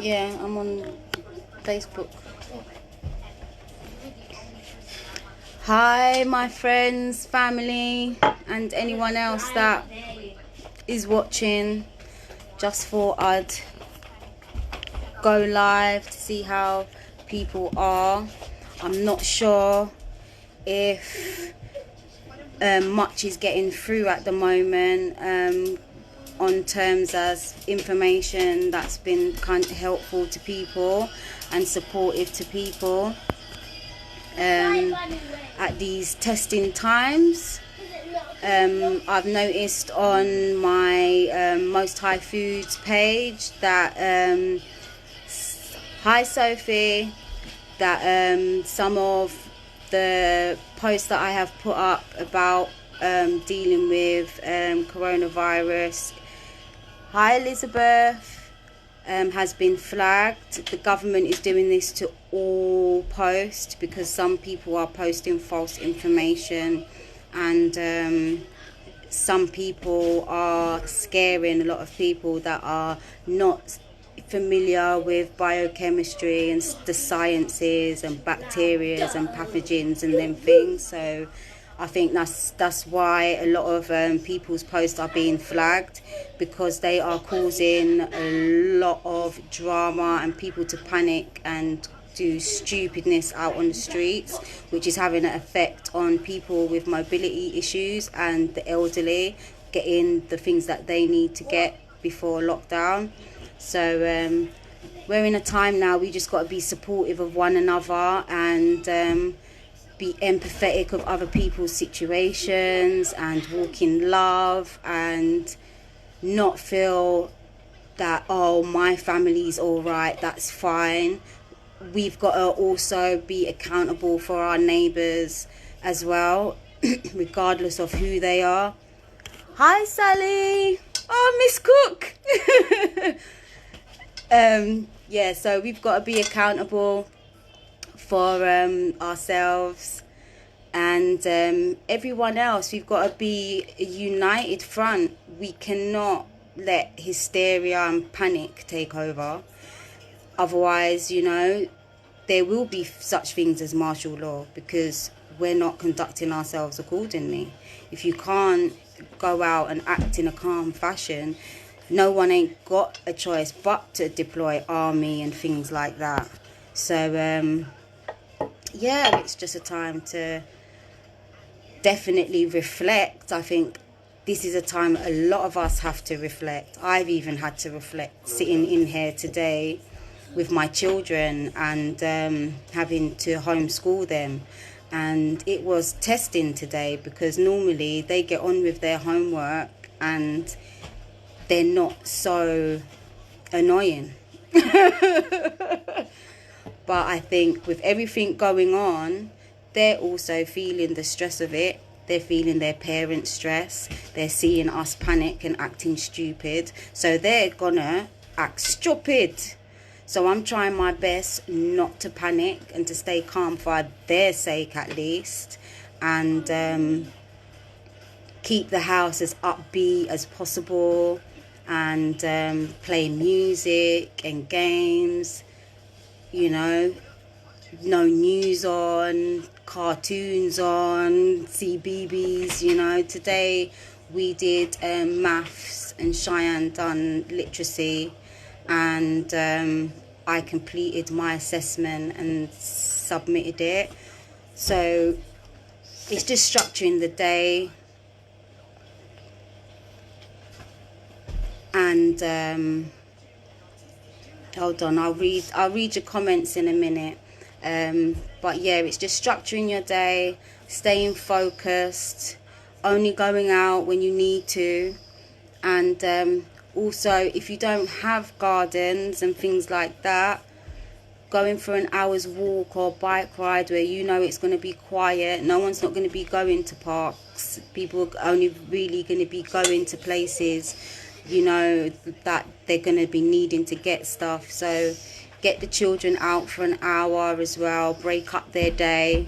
Yeah, I'm on Facebook. Hi, my friends, family, and anyone else that is watching. Just thought I'd go live to see how people are. I'm not sure if much is getting through at the moment on terms as information that's been kind of helpful to people and supportive to people at these testing times. I've noticed on my Most High Foods page that hi Sophie, that some of the posts that I have put up about dealing with coronavirus, hi Elizabeth, has been flagged. The government is doing this to all posts because some people are posting false information, and some people are scaring a lot of people that are not familiar with biochemistry and the sciences and bacteria and pathogens and them things. So I think that's why a lot of people's posts are being flagged, because they are causing a lot of drama and people to panic and do stupidness out on the streets, which is having an effect on people with mobility issues and the elderly getting the things that they need to get before lockdown. So we're in a time now we just got to be supportive of one another and be empathetic of other people's situations and walk in love and not feel that, oh, my family's all right, that's fine. We've got to also be accountable for our neighbours as well, regardless of who they are. Hi, Sally. Oh, Miss Cook. Yeah, so we've got to be accountable for ourselves and everyone else. We've got to be a united front. We cannot let hysteria and panic take over. Otherwise, there will be such things as martial law, because we're not conducting ourselves accordingly. If you can't go out and act in a calm fashion, no one ain't got a choice but to deploy army and things like that. So yeah, it's just a time to definitely reflect. I think this is a time a lot of us have to reflect. I've even had to reflect sitting in here today with my children and having to homeschool them. And it was testing today, because normally they get on with their homework and they're not so annoying. But I think with everything going on, they're also feeling the stress of it. They're feeling their parents' stress. They're seeing us panic and acting stupid. So they're gonna act stupid. So I'm trying my best not to panic and to stay calm for their sake at least. And keep the house as upbeat as possible. And play music and games. No news on, cartoons on, CBBS. Today we did maths and Cheyenne done literacy, and I completed my assessment and submitted it. So it's just structuring the day, and hold on, I'll read your comments in a minute. But yeah, it's just structuring your day, staying focused, only going out when you need to, and also if you don't have gardens and things like that, going for an hour's walk or bike ride where it's going to be quiet. No one's not going to be going to parks. People are only really going to be going to places that they're going to be needing to get stuff. So get the children out for an hour as well, break up their day,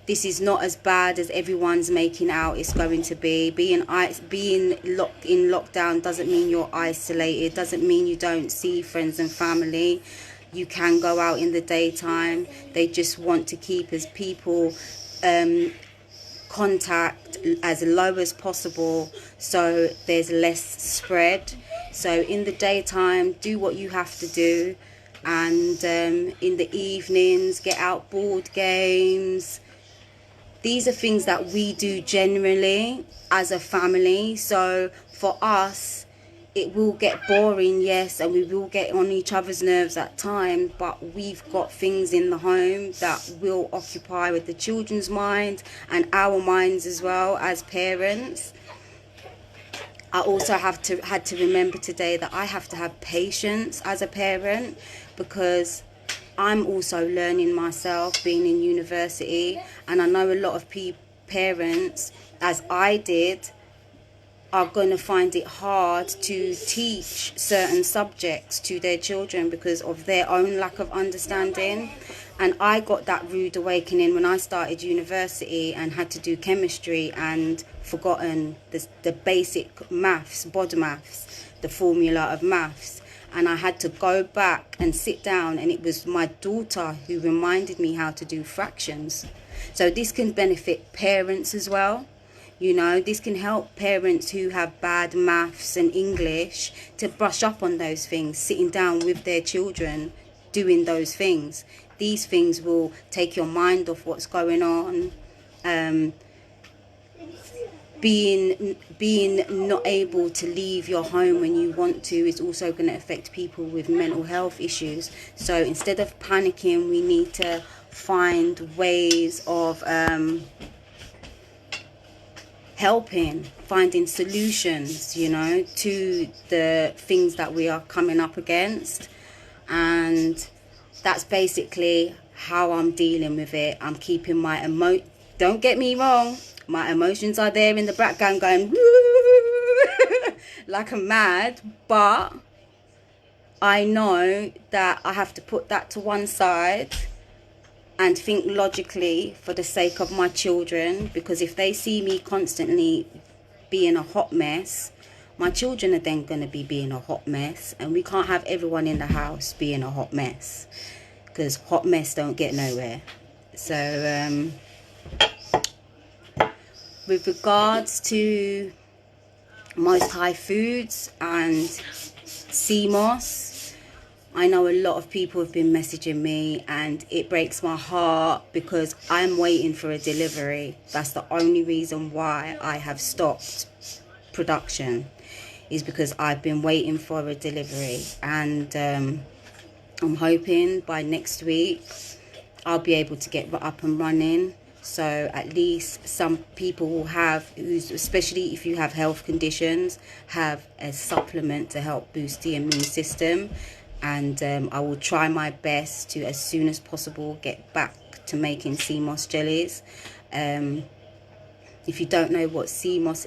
this is not as bad as everyone's making out it's going to be. Being locked in lockdown doesn't mean you're isolated, doesn't mean you don't see friends and family. You can go out in the daytime. They just want to keep as people contact as low as possible, so there's less spread. So in the daytime, do what you have to do, and in the evenings, get out board games. These are things that we do generally as a family. So for us, it will get boring, yes, and we will get on each other's nerves at times, but we've got things in the home that will occupy with the children's mind and our minds as well as parents. I also had to remember today that I have to have patience as a parent, because I'm also learning myself, being in university, and I know a lot of parents, as I did, are going to find it hard to teach certain subjects to their children because of their own lack of understanding. And I got that rude awakening when I started university and had to do chemistry and forgotten the basic maths, bod maths, the formula of maths. And I had to go back and sit down, and it was my daughter who reminded me how to do fractions. So this can benefit parents as well. You know, this can help parents who have bad maths and English to brush up on those things, sitting down with their children, doing those things. These things will take your mind off what's going on. Being not able to leave your home when you want to is also going to affect people with mental health issues. So instead of panicking, we need to find ways of helping, finding solutions, you know, to the things that we are coming up against. And that's basically how I'm dealing with it. I'm keeping my don't get me wrong, my emotions are there in the background going woo, like I'm mad, but I know that I have to put that to one side and think logically for the sake of my children, because if they see me constantly being a hot mess, my children are then going to be being a hot mess, and we can't have everyone in the house being a hot mess, because hot mess don't get nowhere. So with regards to Most High Foods and CMOS, I know a lot of people have been messaging me, and it breaks my heart because I'm waiting for a delivery. That's the only reason why I have stopped production, is because I've been waiting for a delivery. And I'm hoping by next week I'll be able to get up and running. So at least some people will have, especially if you have health conditions, have a supplement to help boost the immune system. And I will try my best to, as soon as possible, get back to making CMOS jellies. If you don't know what CMOS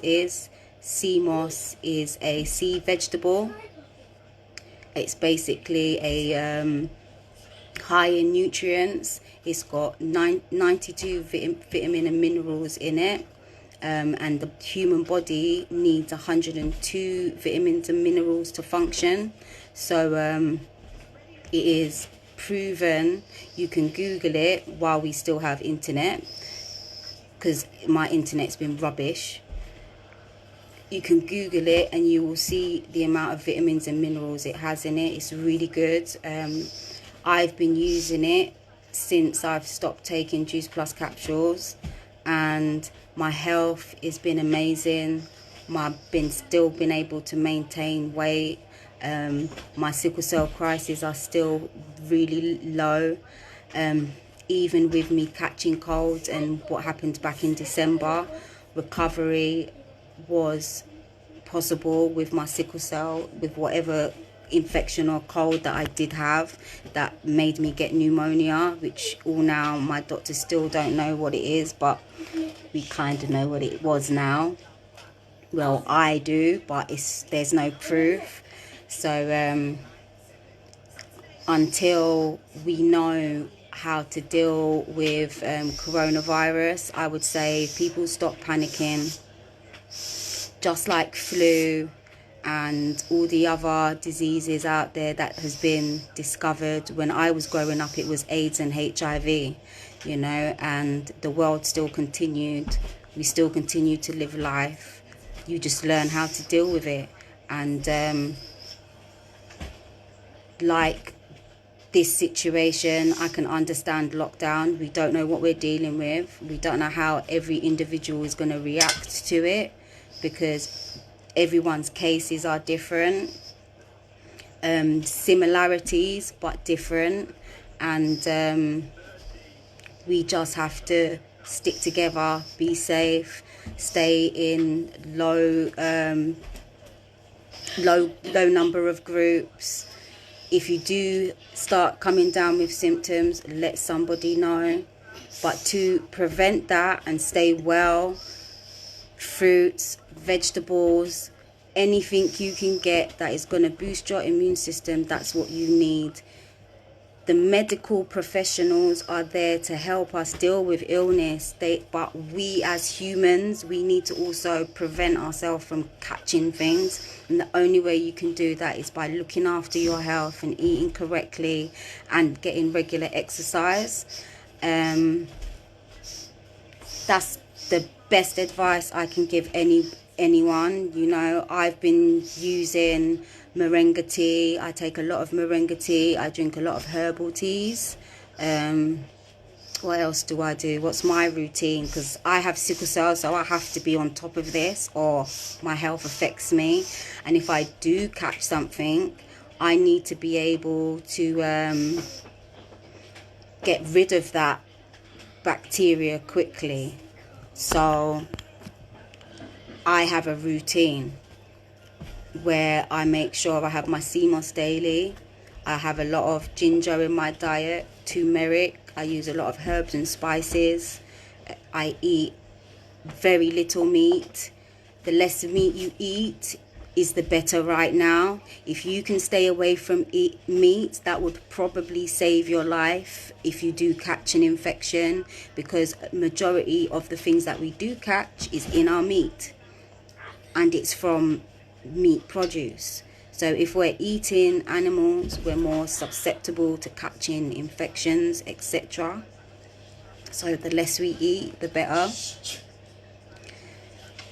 is a sea vegetable. It's basically a high in nutrients. It's got 92 vitamin and minerals in it. And the human body needs 102 vitamins and minerals to function. So it is proven. You can Google it while we still have internet, because my internet's been rubbish. You can Google it and you will see the amount of vitamins and minerals it has in it. It's really good. I've been using it since I've stopped taking Juice Plus capsules, and my health has been amazing. I've still been able to maintain weight. My sickle cell crises are still really low. Even with me catching colds and what happened back in December, recovery was possible with my sickle cell, with whatever infection or cold that I did have that made me get pneumonia, which all now my doctors still don't know what it is, but we kind of know what it was now. Well, I do, but there's no proof. So until we know how to deal with coronavirus, I would say people stop panicking. Just like flu and all the other diseases out there that has been discovered. When I was growing up, it was AIDS and HIV, you know, and the world still continued. We still continue to live life. You just learn how to deal with it. And like this situation, I can understand lockdown. We don't know what we're dealing with. We don't know how every individual is going to react to it, because everyone's cases are different, similarities but different, and we just have to stick together, be safe, stay in low number of groups. If you do start coming down with symptoms, let somebody know. But to prevent that and stay well, fruits, vegetables, anything you can get that is going to boost your immune system, that's what you need. The medical professionals are there to help us deal with illness, but we as humans, we need to also prevent ourselves from catching things. And the only way you can do that is by looking after your health and eating correctly and getting regular exercise. That's the best advice I can give anyone. You know, I've been using moringa tea. I take a lot of moringa tea. I drink a lot of herbal teas. What else do I do? What's my routine? Because I have sickle cell, so I have to be on top of this or my health affects me. And if I do catch something, I need to be able to get rid of that bacteria quickly. So I have a routine where I make sure I have my sea moss daily. I have a lot of ginger in my diet, turmeric. I use a lot of herbs and spices. I eat very little meat. The less meat you eat is the better right now. If you can stay away from meat, that would probably save your life if you do catch an infection, because majority of the things that we do catch is in our meat, and it's from meat produce. So if we're eating animals, we're more susceptible to catching infections, etc. So the less we eat, the better.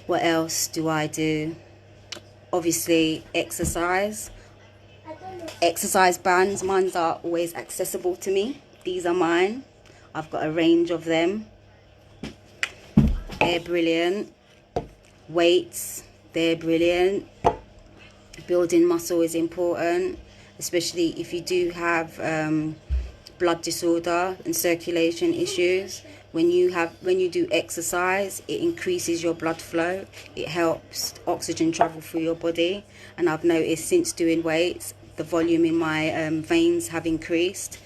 What else do I do? Obviously, exercise. Exercise bands, mine are always accessible to me. These are mine. I've got a range of them. They're brilliant. Weights, they're brilliant. Building muscle is important, especially if you do have blood disorder and circulation issues. When you do exercise, it increases your blood flow. It helps oxygen travel through your body. And I've noticed since doing weights, the volume in my veins have increased.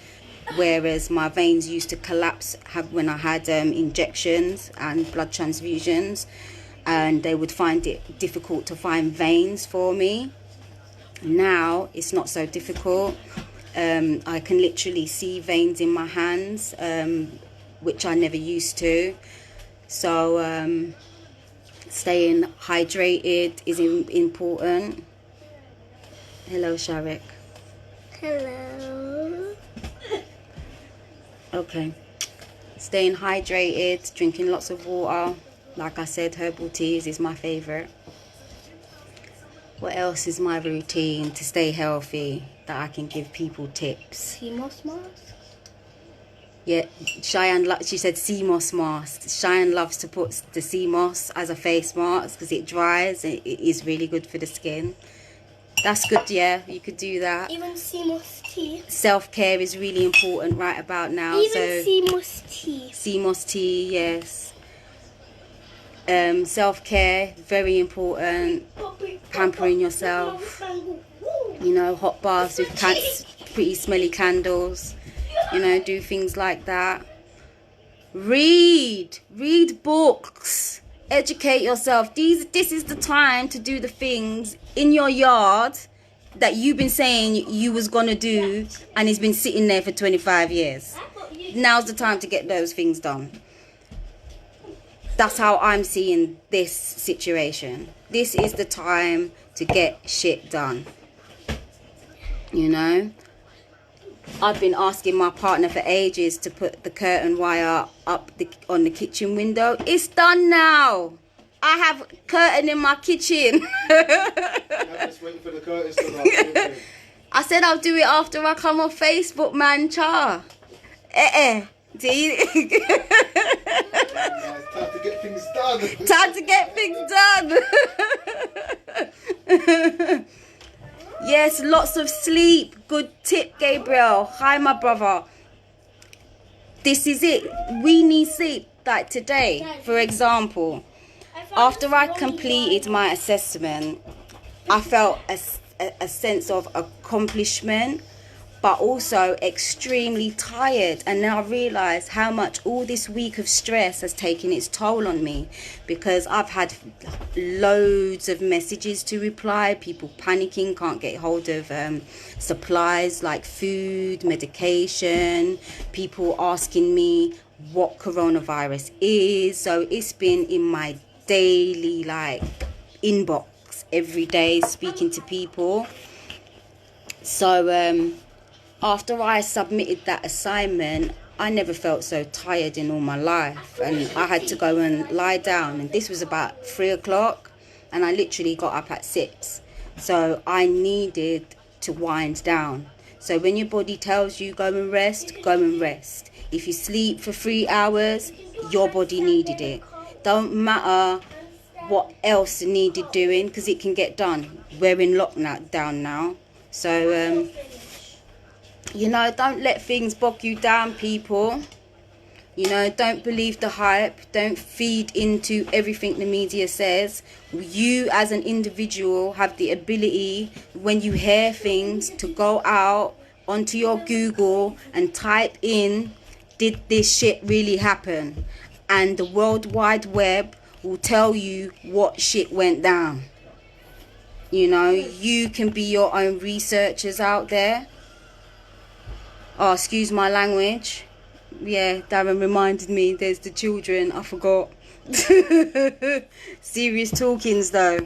Whereas my veins used to collapse when I had injections and blood transfusions, and they would find it difficult to find veins for me. Now it's not so difficult. I can literally see veins in my hands, which I never used to. So staying hydrated is important. Hello, Sharek. Hello. Okay. Staying hydrated, drinking lots of water. Like I said, herbal teas is my favourite. What else is my routine to stay healthy that I can give people tips? Sea moss mask? Yeah, Cheyenne, she said sea moss mask. Cheyenne loves to put the sea moss as a face mask because it dries and it is really good for the skin. That's good, yeah, you could do that. Even sea moss tea. Self-care is really important right about now. Even so sea moss tea. Sea moss tea, yes. Self-care, very important. Pampering yourself. You know, hot baths with pretty smelly candles. You know, do things like that. Read books. Educate yourself. This is the time to do the things in your yard that you've been saying you was gonna do, and it's been sitting there for 25 years. Now's the time to get those things done. That's how I'm seeing this situation. This is the time to get shit done. You know, I've been asking my partner for ages to put the curtain wire up on the kitchen window. It's done now. I have curtain in my kitchen. I'm just waiting for the curtains to knock. I said I'll do it after I come off Facebook, man. Cha. See? Time to get things done. Time to get things done. Yes, lots of sleep. Good tip, Gabriel. Hi, my brother. This is it. We need sleep. Like today, for example, after I completed my assessment, I felt a sense of accomplishment, but also extremely tired. And then I realized how much all this week of stress has taken its toll on me, because I've had loads of messages to reply, people panicking, can't get hold of supplies like food, medication, people asking me what coronavirus is. So it's been in my daily inbox every day, speaking to people. So after I submitted that assignment, I never felt so tired in all my life, and I had to go and lie down, and this was about 3 o'clock, and I literally got up at 6. So I needed to wind down. So when your body tells you go and rest, go and rest. If you sleep for 3 hours, your body needed it. Don't matter what else needed doing, because it can get done. We're in lockdown now. So you know, don't let things bog you down, people. You know, don't believe the hype. Don't feed into everything the media says. You as an individual have the ability, when you hear things, to go out onto your Google and type in, did this shit really happen? And the World Wide Web will tell you what shit went down. You know, you can be your own researchers out there. Oh, excuse my language. Yeah, Darren reminded me, there's the children, I forgot. Serious talkings though.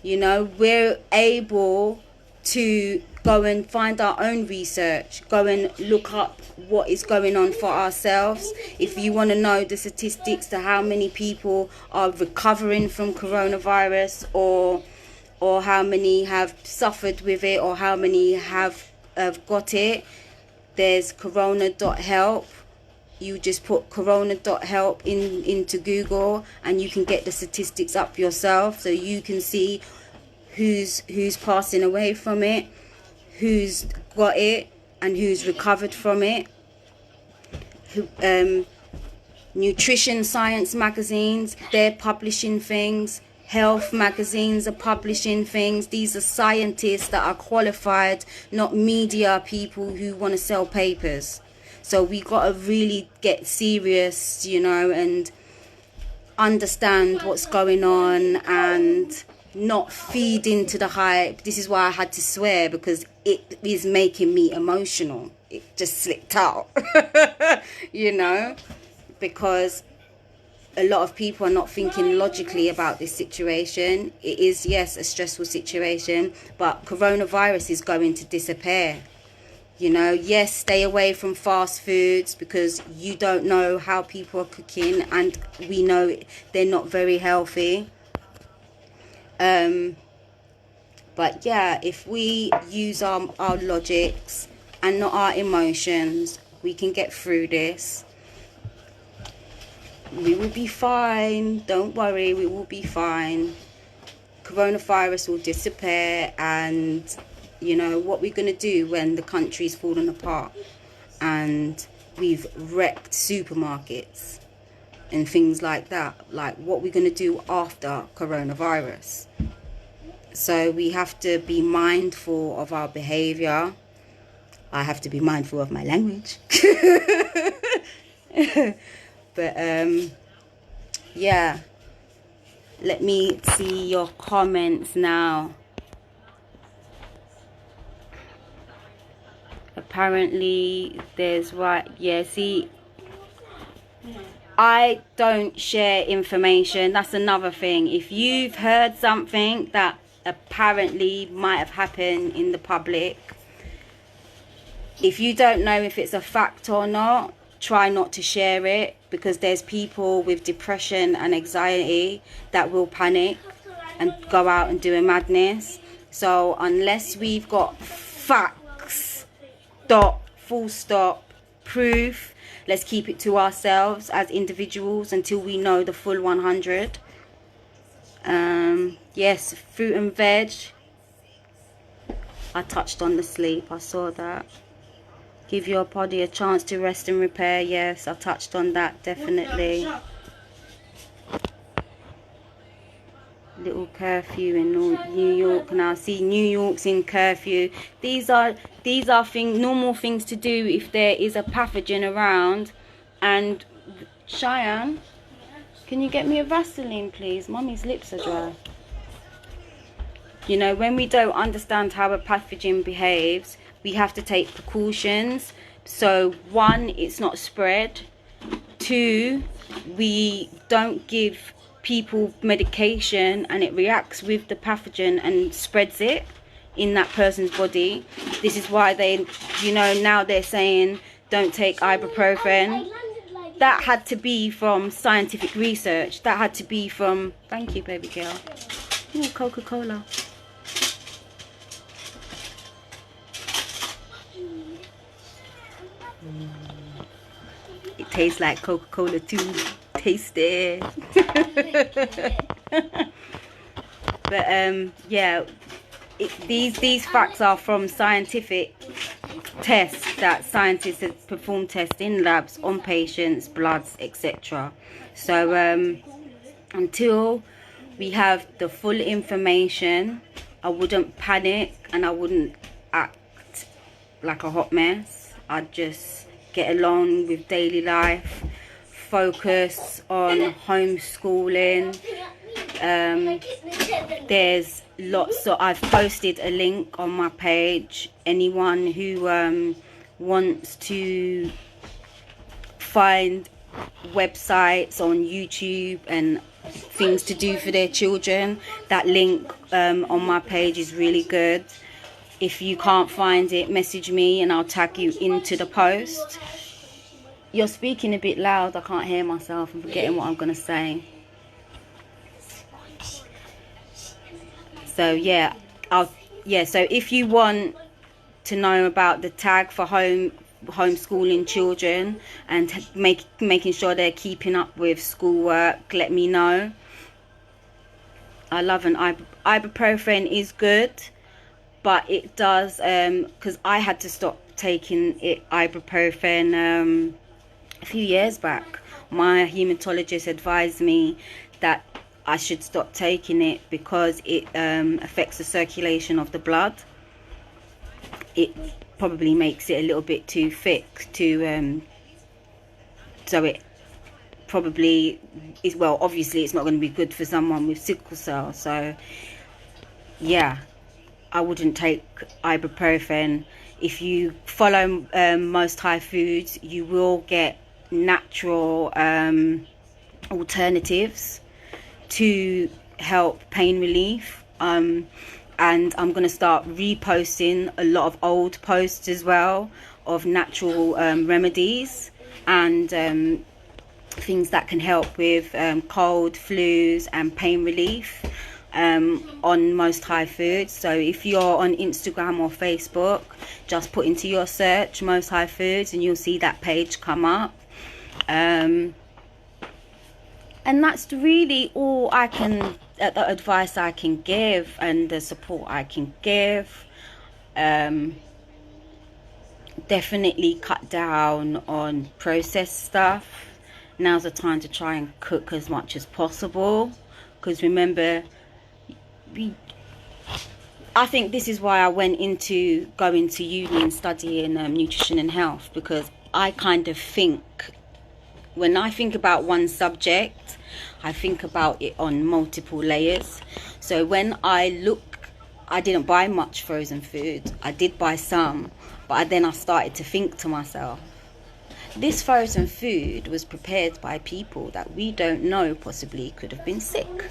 You know, we're able to go and find our own research, go and look up what is going on for ourselves. If you want to know the statistics to how many people are recovering from coronavirus, or how many have suffered with it, or how many have got it, there's corona.help. You just put corona.help into Google, and you can get the statistics up yourself, so you can see who's passing away from it, who's got it, and who's recovered from it. Nutrition science magazines, they're publishing things. Health magazines are publishing things. These are scientists that are qualified, not media people who want to sell papers. So we got to really get serious, you know, and understand what's going on and not feed into the hype. This is why I had to swear, because it is making me emotional. It just slipped out, you know, because a lot of people are not thinking logically about this situation. It is, yes, a stressful situation, but coronavirus is going to disappear. You know, yes, stay away from fast foods, because you don't know how people are cooking, and we know they're not very healthy. But yeah, if we use our logics and not our emotions, we can get through this. We will be fine. Don't worry, we will be fine. Coronavirus will disappear, and you know what we're going to do when the country's fallen apart and we've wrecked supermarkets and things like that. Like, what we're going to do after coronavirus. So we have to be mindful of our behavior. I have to be mindful of my language. But yeah, let me see your comments now. Apparently there's yeah, see, I don't share information. That's another thing. If you've heard something that apparently might have happened in the public, if you don't know if it's a fact or not, try not to share it, because there's people with depression and anxiety that will panic and go out and do a madness. So unless we've got facts, full stop, proof, let's keep it to ourselves as individuals until we know the full 100. Yes, fruit and veg. I touched on the sleep, I saw that. Give your body a chance to rest and repair. Yes, I touched on that, definitely. Little curfew in New York now. See, New York's in curfew. These are normal things to do if there is a pathogen around. And Cheyenne, can you get me a Vaseline, please? Mummy's lips are dry. You know, when we don't understand how a pathogen behaves, we have to take precautions. So 1, it's not spread. 2, we don't give people medication and it reacts with the pathogen and spreads it in that person's body. This is why they, you know, now they're saying don't take ibuprofen. That had to be from scientific research. That had to be from, thank you baby girl. Ooh, Coca-Cola. It tastes like Coca-Cola too. Taste it. But yeah, these facts are from scientific tests that scientists have performed tests in labs on patients, bloods, etc. So until we have the full information, I wouldn't panic and I wouldn't act like a hot mess. I'd just get along with daily life, focus on homeschooling. There's lots of, I've posted a link on my page. Anyone who wants to find websites on YouTube and things to do for their children, that link on my page is really good. If you can't find it, message me and I'll tag you into the post. You're speaking a bit loud. I can't hear myself. I'm forgetting what I'm going to say. So yeah, so if you want to know about the tag for homeschooling children and making sure they're keeping up with schoolwork, let me know. I love an ibuprofen is good, but it does because I had to stop taking ibuprofen a few years back. My hematologist advised me that I should stop taking it because it affects the circulation of the blood. It probably makes it a little bit too thick to so it probably is, well, obviously it's not going to be good for someone with sickle cell. So yeah, I wouldn't take ibuprofen. If you follow Most High Foods, you will get natural alternatives to help pain relief. And I'm going to start reposting a lot of old posts as well of natural remedies and things that can help with cold, flus and pain relief on Most High Foods. So if you're on Instagram or Facebook, just put into your search Most High Foods and you'll see that page come up. And that's really all I can, the advice I can give and the support I can give. Definitely cut down on processed stuff. Now's the time to try and cook as much as possible, because remember, I think this is why I went into going to uni and studying nutrition and health, because I kind of think, when I think about one subject, I think about it on multiple layers. So when I didn't buy much frozen food. I did buy some. But then I started to think to myself, this frozen food was prepared by people that we don't know possibly could have been sick.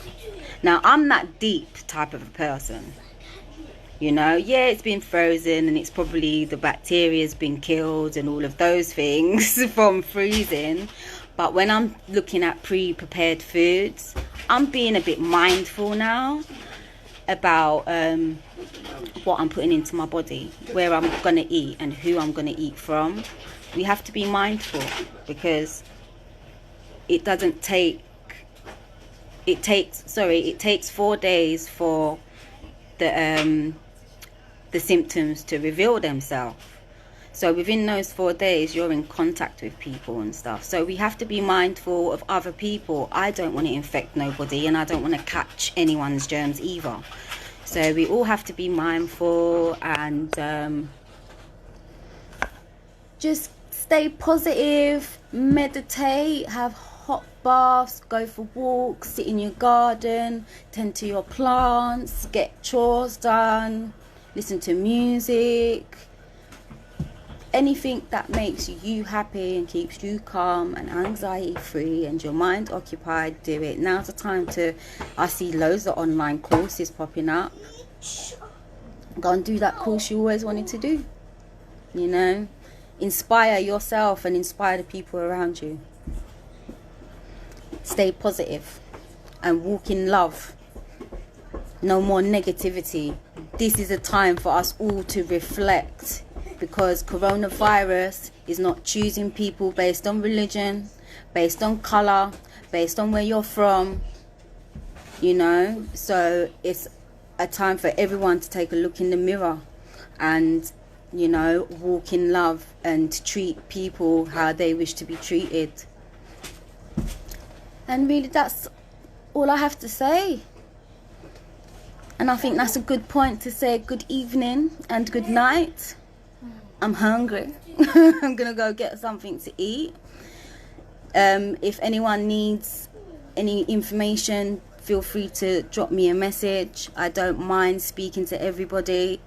Now, I'm that deep type of a person. You know, yeah, it's been frozen and it's probably the bacteria's been killed and all of those things from freezing. But when I'm looking at pre-prepared foods, I'm being a bit mindful now about what I'm putting into my body, where I'm going to eat and who I'm going to eat from. We have to be mindful because it takes 4 days for the symptoms to reveal themselves. So within those 4 days, you're in contact with people and stuff. So we have to be mindful of other people. I don't want to infect nobody, and I don't want to catch anyone's germs either. So we all have to be mindful and just stay positive, meditate, have hot baths, go for walks, sit in your garden, tend to your plants, get chores done, listen to music. Anything that makes you happy and keeps you calm and anxiety free and your mind occupied, do it. Now's the time to, I see loads of online courses popping up. Go and do that course you always wanted to do. You know, inspire yourself and inspire the people around you. Stay positive and walk in love. No more negativity. This is a time for us all to reflect, because coronavirus is not choosing people based on religion, based on colour, based on where you're from, you know. So it's a time for everyone to take a look in the mirror and, you know, walk in love and treat people how they wish to be treated. And really, that's all I have to say. And I think that's a good point to say good evening and good night. I'm hungry. I'm gonna go get something to eat. If anyone needs any information, feel free to drop me a message. I don't mind speaking to everybody.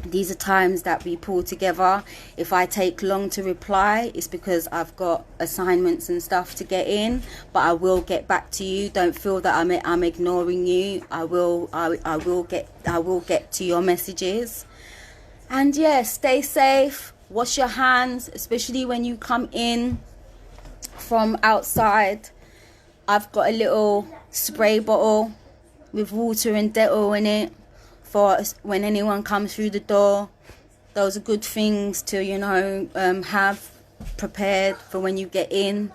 These are times that we pull together. If I take long to reply, it's because I've got assignments and stuff to get in, but I will get back to you. Don't feel that I'm ignoring you. I will get to your messages. And yeah, stay safe, wash your hands, especially when you come in from outside. I've got a little spray bottle with water and Dettol in it for when anyone comes through the door. Those are good things to, you know, have prepared for when you get in,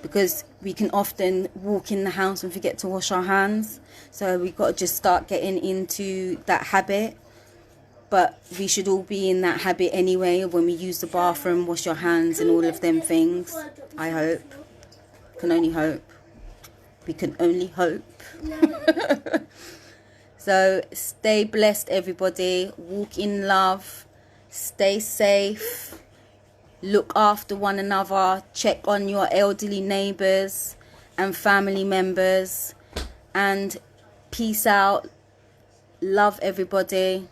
because we can often walk in the house and forget to wash our hands. So we've got to just start getting into that habit. But we should all be in that habit anyway. When we use the bathroom, wash your hands and all of them things. I hope. Can only hope. We can only hope. So stay blessed, everybody. Walk in love. Stay safe. Look after one another. Check on your elderly neighbours and family members. And peace out. Love everybody.